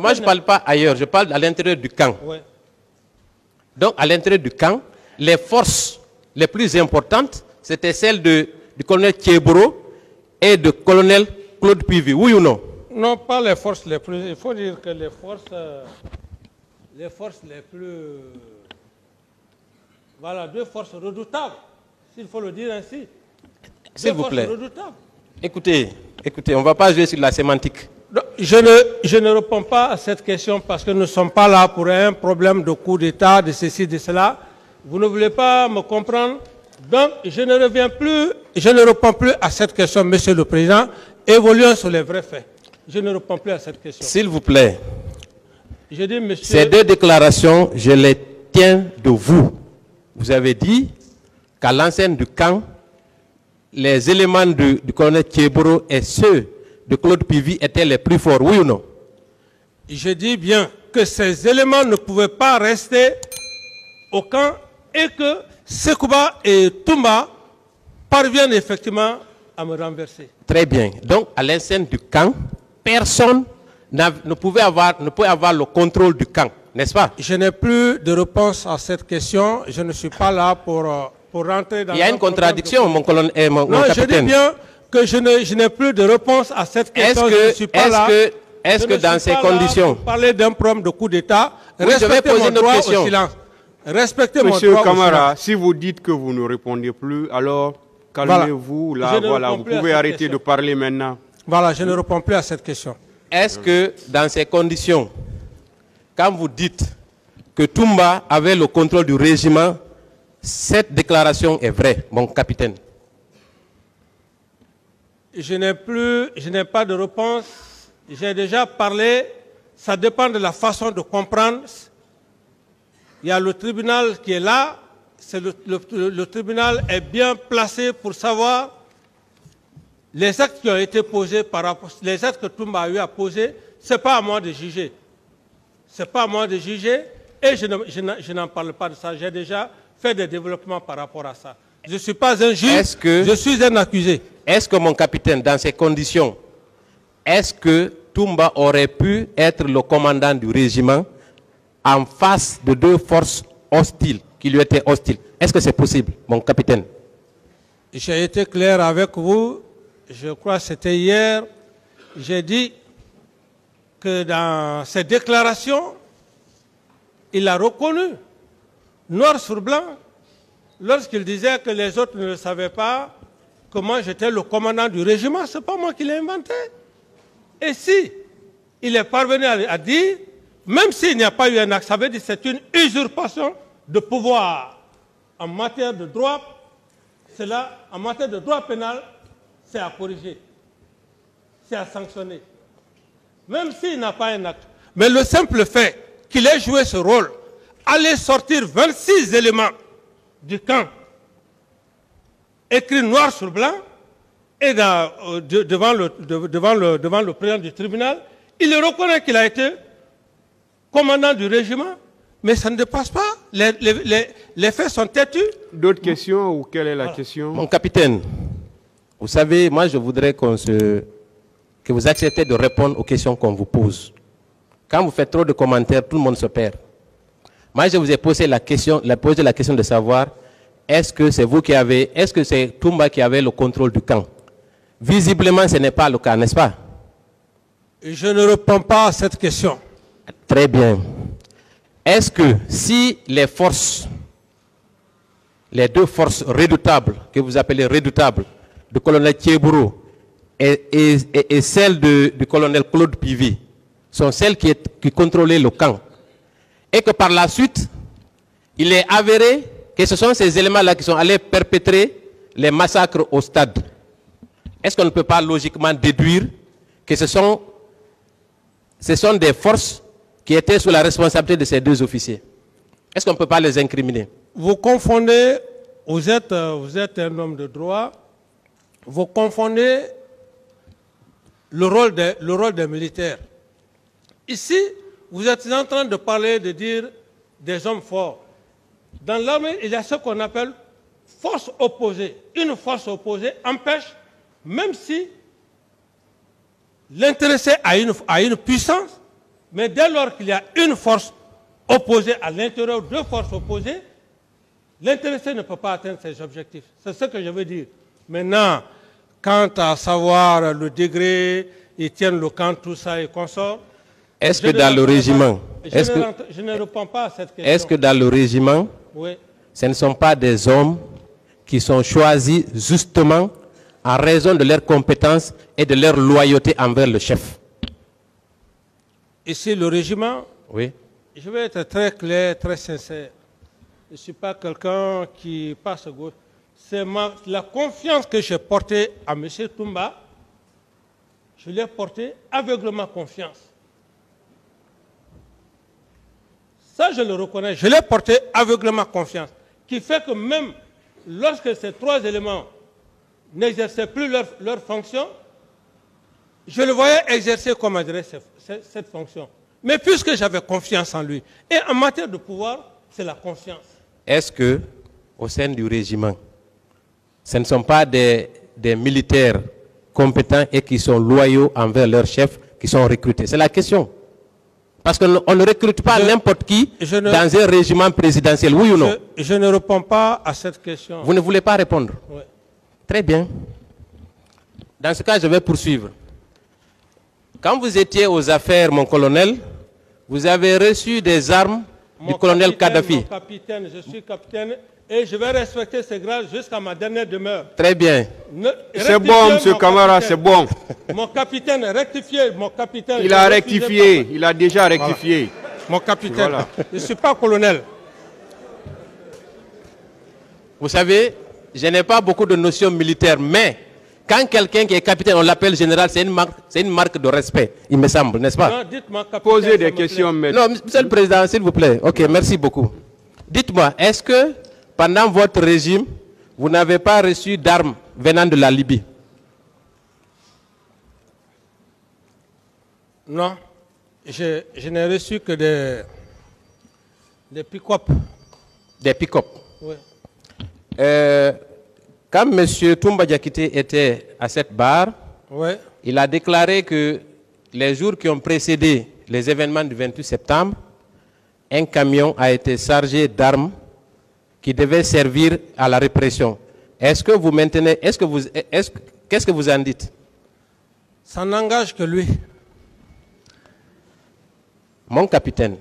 Moi, je ne parle pas ailleurs, je parle à l'intérieur du camp. Ouais. Donc, à l'intérieur du camp, les forces les plus importantes, c'était celles du colonel Thieboro et du colonel Claude Pivi. Oui ou non? Non, pas les forces les plus... Il faut dire que les forces les plus... Voilà, deux forces redoutables, s'il faut le dire ainsi. S'il vous plaît. Écoutez, on ne va pas jouer sur la sémantique. Je ne réponds pas à cette question parce que nous ne sommes pas là pour un problème de coup d'État, de ceci, de cela. Vous ne voulez pas me comprendre. Donc, je ne réponds plus à cette question, Monsieur le Président. Évoluons sur les vrais faits. Je ne réponds plus à cette question. S'il vous plaît. Je dis, monsieur... Ces deux déclarations, je les tiens de vous. Vous avez dit qu'à l'enceinte du camp, les éléments du colonel Thieboro et ceux de Claude Pivi étaient les plus forts, oui ou non? Je dis bien que ces éléments ne pouvaient pas rester au camp et que Sekouba et Toumba parviennent effectivement à me renverser. Très bien. Donc, à l'enceinte du camp, personne ne pouvait avoir le contrôle du camp, n'est-ce pas? Je n'ai plus de réponse à cette question. Je ne suis pas là pour rentrer dans... Il y a une contradiction, mon colonel et mon non, capitaine. Je dis bien que je n'ai plus de réponse à cette question. Je ne suis pas là. Est-ce que dans ces conditions... Pour parler d'un problème de coup d'État, oui, respectez mon droit au silence. Respectez Monsieur mon droit Camara, au silence. si vous dites que vous ne répondez plus, alors calmez-vous. Là, voilà, vous pouvez arrêter de parler maintenant. Voilà, je ne réponds plus à cette question. Est-ce que dans ces conditions, quand vous dites que Toumba avait le contrôle du régiment, cette déclaration est vraie, mon capitaine? Je n'ai pas de réponse. J'ai déjà parlé. Ça dépend de la façon de comprendre. Il y a le tribunal qui est là. Le tribunal est bien placé pour savoir les actes qui ont été posés par rapport, les actes que Toumba a eu à poser. Ce n'est pas à moi de juger. Ce n'est pas à moi de juger et je n'en parle pas de ça. J'ai déjà fait des développements par rapport à ça. Je ne suis pas un juge, je suis un accusé. Est-ce que mon capitaine, dans ces conditions, est-ce que Toumba aurait pu être le commandant du régiment en face de deux forces hostiles, qui lui étaient hostiles? Est-ce que c'est possible, mon capitaine? J'ai été clair avec vous, je crois que c'était hier. J'ai dit que dans ses déclarations, il a reconnu, noir sur blanc, lorsqu'il disait que les autres ne le savaient pas, que moi j'étais le commandant du régiment. Ce n'est pas moi qui l'ai inventé. Et si il est parvenu à dire, même s'il n'y a pas eu un acte, ça veut dire que c'est une usurpation de pouvoir en matière de droit, cela, en matière de droit pénal, c'est à corriger, c'est à sanctionner. Même s'il n'a pas un acte. Mais le simple fait qu'il ait joué ce rôle, aller sortir 26 éléments du camp, écrit noir sur blanc, et devant le président du tribunal, il reconnaît qu'il a été commandant du régiment, mais ça ne dépasse pas. Les faits sont têtus. D'autres questions ou quelle est la question? Mon capitaine, vous savez, moi je voudrais que vous acceptez de répondre aux questions qu'on vous pose. Quand vous faites trop de commentaires, tout le monde se perd. Moi je vous ai posé la question de savoir, est-ce que c'est vous qui avez, est-ce que c'est Toumba qui avait le contrôle du camp? Visiblement, ce n'est pas le cas, n'est-ce pas? Je ne réponds pas à cette question. Très bien. Est-ce que si les forces, les deux forces redoutables, que vous appelez redoutables, du colonel Thieboro et celles du colonel Claude Pivi, sont celles qui contrôlaient le camp, et que par la suite, il est avéré que ce sont ces éléments-là qui sont allés perpétrer les massacres au stade, est-ce qu'on ne peut pas logiquement déduire que ce sont des forces qui étaient sous la responsabilité de ces deux officiers? Est-ce qu'on ne peut pas les incriminer? Vous confondez, vous êtes un homme de droit, vous confondez le rôle des militaires. Ici, vous êtes en train de parler, de dire des hommes forts. Dans l'armée, il y a ce qu'on appelle force opposée. Une force opposée empêche, même si l'intéressé a une puissance, Mais dès lors qu'il y a une force opposée à l'intérieur, deux forces opposées, l'intéressé ne peut pas atteindre ses objectifs. C'est ce que je veux dire. Maintenant, quant à savoir le degré, ils tiennent le camp, tout ça et consort. Est-ce que dans le régiment... Je ne réponds pas à cette question. Est-ce que dans le régiment, oui, ce ne sont pas des hommes qui sont choisis justement en raison de leurs compétences et de leur loyauté envers le chef? Ici, le régiment, oui. Je vais être très clair, très sincère. Je ne suis pas quelqu'un qui passe à gauche. C'est la confiance que j'ai portée à M. Toumba. Je l'ai portée aveuglément confiance. Ça, je le reconnais. Je l'ai porté aveuglément confiance. Qui fait que même lorsque ces trois éléments n'exerçaient plus leur fonction, je le voyais exercer, comment dirais cette fonction. Mais puisque j'avais confiance en lui, et en matière de pouvoir, c'est la confiance. Est-ce que, au sein du régiment, ce ne sont pas des militaires compétents et qui sont loyaux envers leur chef qui sont recrutés? C'est la question. Parce qu'on ne recrute pas n'importe qui dans un régiment présidentiel, oui ou non? Je ne réponds pas à cette question. Vous ne voulez pas répondre? Oui. Très bien. Dans ce cas, je vais poursuivre. Quand vous étiez aux affaires, mon colonel, vous avez reçu des armes du colonel Kadhafi. Mon capitaine, je suis capitaine et je vais respecter ces grades jusqu'à ma dernière demeure. Très bien. C'est bon, M. Camara, c'est bon. Mon capitaine, rectifié, mon capitaine. Il a rectifié, il a déjà rectifié. Voilà. Mon capitaine, voilà. Je ne suis pas colonel. Vous savez, je n'ai pas beaucoup de notions militaires, mais quand quelqu'un qui est capitaine, on l'appelle général, c'est une marque de respect, il me semble, n'est-ce pas? Non, dites-moi, capitaine. Posez des questions, maître. Non, monsieur le Président, s'il vous plaît. Ok, merci beaucoup. Dites-moi, est-ce que pendant votre régime, vous n'avez pas reçu d'armes venant de la Libye? Non, je n'ai reçu que des pick-up. Des pick-up? Oui. Quand M. Toumba Diakité était à cette barre, oui, il a déclaré que les jours qui ont précédé les événements du 28 septembre, un camion a été chargé d'armes qui devaient servir à la répression. Est-ce que vous maintenez, qu'est-ce que vous en dites? Ça n'engage que lui. Mon capitaine,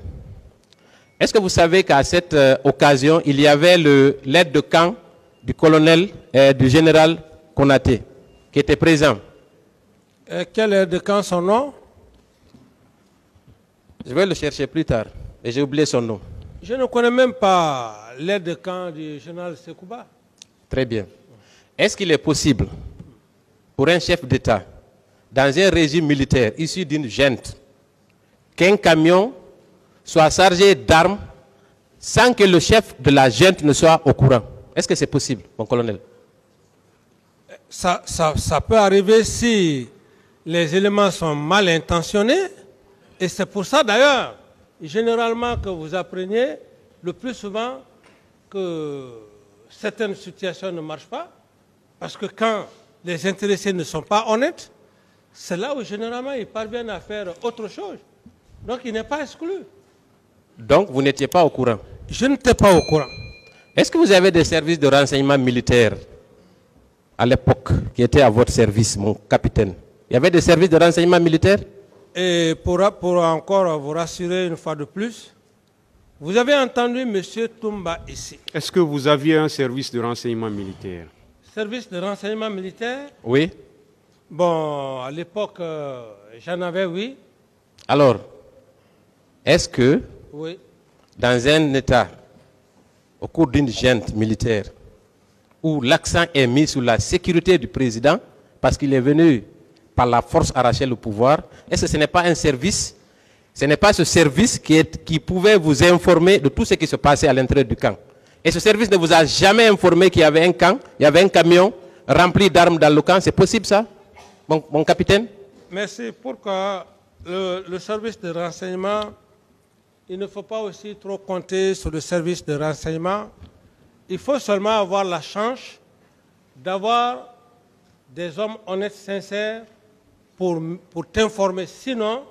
est-ce que vous savez qu'à cette occasion, il y avait l'aide de camp du colonel, du général Konaté, qui était présent? Quel aide de camp, son nom? Je vais le chercher plus tard, et j'ai oublié son nom. Je ne connais même pas l'aide de camp du général Sekouba. Très bien. Est-ce qu'il est possible pour un chef d'État, dans un régime militaire issu d'une junte, qu'un camion soit chargé d'armes sans que le chef de la junte ne soit au courant? Est-ce que c'est possible, mon colonel? Ça peut arriver si les éléments sont mal intentionnés. Et c'est pour ça d'ailleurs, généralement, que vous appreniez le plus souvent que certaines situations ne marchent pas. Parce que quand les intéressés ne sont pas honnêtes, c'est là où généralement ils parviennent à faire autre chose. Donc il n'est pas exclu. Donc vous n'étiez pas au courant? Je n'étais pas au courant. Est-ce que vous avez des services de renseignement militaire à l'époque qui étaient à votre service, mon capitaine? Il y avait des services de renseignement militaire? Et pour encore vous rassurer une fois de plus, vous avez entendu M. Toumba ici. Est-ce que vous aviez un service de renseignement militaire? Service de renseignement militaire? Oui. Bon, à l'époque, j'en avais, oui. Alors, est-ce que, oui, dans un État, au cours d'une junte militaire, où l'accent est mis sur la sécurité du président, parce qu'il est venu par la force arracher le pouvoir, est-ce que ce n'est pas un service, ce n'est pas ce service qui pouvait vous informer de tout ce qui se passait à l'intérieur du camp? Et ce service ne vous a jamais informé qu'il y avait un camp, il y avait un camion rempli d'armes dans le camp? C'est possible ça, mon capitaine? Merci. Pourquoi le service de renseignement, il ne faut pas aussi trop compter sur le service de renseignement. Il faut seulement avoir la chance d'avoir des hommes honnêtes, sincères, pour t'informer. Sinon,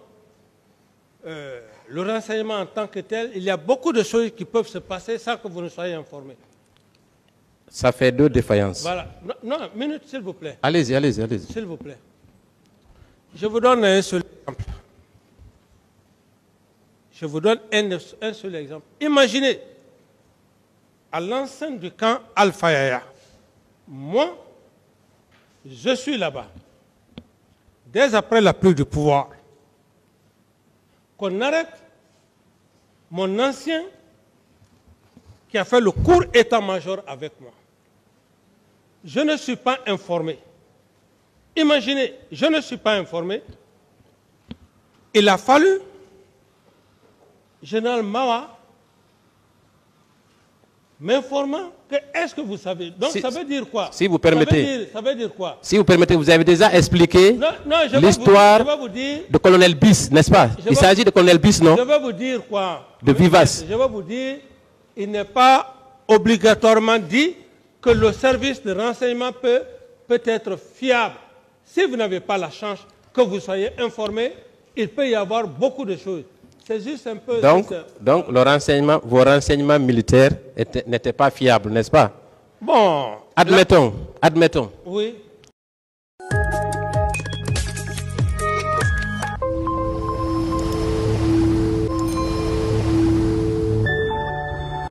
le renseignement en tant que tel, il y a beaucoup de choses qui peuvent se passer sans que vous ne soyez informé. Ça fait 2 défaillances. Voilà. Non, une minute, s'il vous plaît. Allez-y, allez-y, allez-y. S'il vous plaît. Je vous donne un seul exemple. Je vous donne un seul exemple. Imaginez, à l'enceinte du camp Al-Fayaya, moi, je suis là-bas. Dès après la prise du pouvoir, qu'on arrête mon ancien qui a fait le court état-major avec moi. Je ne suis pas informé. Imaginez, je ne suis pas informé. Il a fallu, général Mawa, m'informant que est-ce que vous savez. Donc ça veut dire quoi? Si vous permettez. Ça veut dire quoi? Si vous permettez, vous avez déjà expliqué l'histoire de colonel Bis, n'est-ce pas? Il s'agit de colonel Bis, non? Je vais vous dire quoi? De Vivas. Je vais vous dire, il n'est pas obligatoirement dit que le service de renseignement peut être fiable. Si vous n'avez pas la chance que vous soyez informé, il peut y avoir beaucoup de choses. C'est juste un peu... Donc vos renseignements militaires n'étaient pas fiables, n'est-ce pas? Bon... Admettons. Oui.